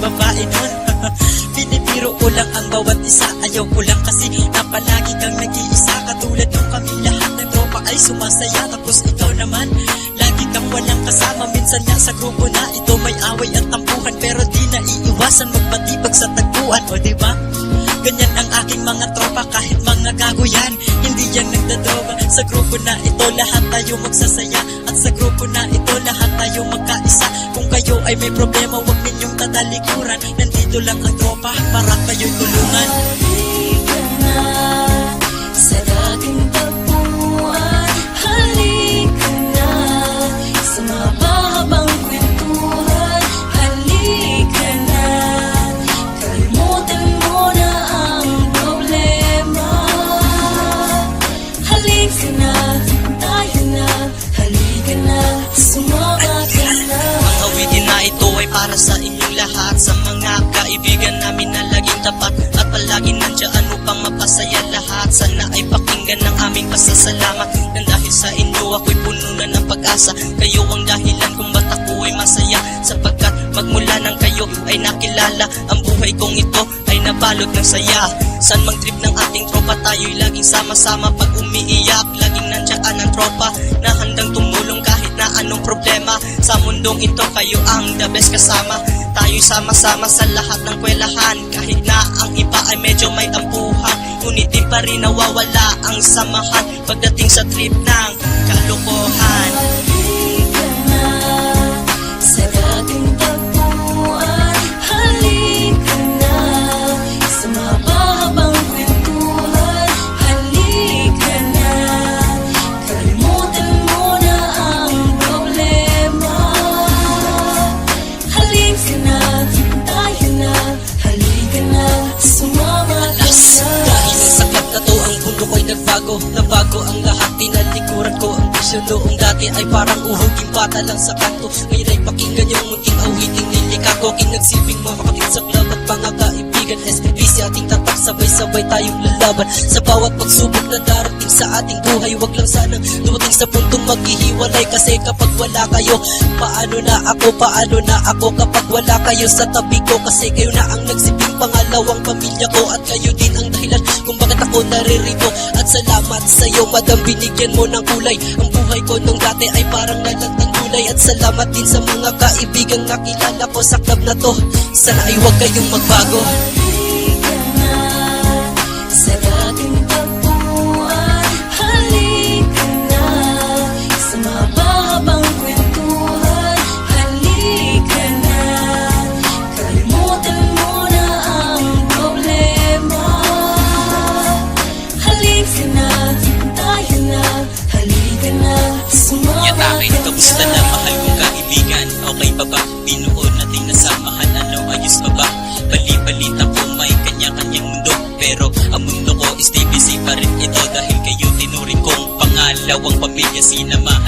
babae nun. Pinipiro ko lang ang bawat isa, ayaw ko lang kasi na palagi kang nag-iisa. Katulad nung kami lahat ng tropa ay sumasaya, tapos ikaw naman lagi kang walang kasama. Minsan nga sa grupo na ito may away at tampuhan, pero di na iiwasan magpatibag sa tagpuan. O diba? Ganyan ang aking mga tropa, kahit mga gago yan, hindi yan nagdadroga. Sa grupo na ito lahat tayo magsasaya, at sa grupo na ito lahat tayo magkaisa. Kung kayo ay may problema, huwag ninyong tatalikuran. Nandito lang ang tropa para kayo'y tulungan. Halika na sa dating tagpuan, halika na sa mahabang kwentuhan, halika na, kalimutan mo na ang problema. Halika na, tayo na, halika na, sumama ka na. Ang awitin na ito ay para sa inyong lahat, sa mga kaibigan namin na laging tapat at palaging nandiyan upang mapasaya lahat. Sana ay pakinggan ng aming pasasalamat, nang dahil sa inyo ako'y puno na ng pag-asa. Kayo ang dahilan kung ba't ako ay masaya, sapagkat magmula nang kayo ay nakilala, ang buhay kong ito ay nabalot ng saya. San mang trip ng ating tropa, tayo'y laging sama-sama. Pag umiiyak, laging nandiyan ang tropa na handang tumulong kahit na anong problema. Sa mundong ito, kayo ang the best kasama. Tayo'y sama-sama sa lahat ng kwelahan, kahit na ang iba ay medyo may tampuhan, ngunit di pa rin nawawala ang samahan pagdating sa trip ng kalokohan. Halika na sa dating tagpuan, halika na sa mahabang kwentuhan, halika na, kalimutan mo na ang problema. Halika na, tayo na, halika na, sumama ka na. Dahil sa club na to, ang mundo ko'y nabago ang lahat, tinalikuran ko ang bisyo noong dati ay parang uhuging bata lang sa kanto. Ngayon ay pakinggan yung munting awiting nilika ko, kinagsilbing mga kapatid sa club at mga kaibigan. SPP si ating tatak, sabay-sabay tayong lalaban sa bawat pagsubok na darating sa ating buhay. Wag lang sanang dumating sa puntong maghihiwalay, kasi kapag wala kayo, paano na ako kapag wala kayo sa tabi ko, kasi kayo na ang nagsibing pangalawang pamilya ko, at kayo din ang dahilan kung bakit ako naririto. At salamat sa'yo madam, binigyan mo ng kulay ang buhay ko nung dati ay parang nalatang gulay. At salamat din sa mga kaibigang nakilala ko sa club na to, sana ay huwag kayong magbago. Halika na sa dating tagpuan, halika na sa mahabang kwentuhan, halika na, kalimutan mo na ang problema. Halika na, tayo na, halika na, sumama Yatake, ka kamusta na mahal kong kaibigan? Okay pa ba? Binuo nating nasamahan, ano ayos pa ba? Bali-balita ko may kanya-kanyang mundo, pero ang mundo ko is busy pa rin ito, dahil kayo tinuring kong pangalawang pamilya. Sinama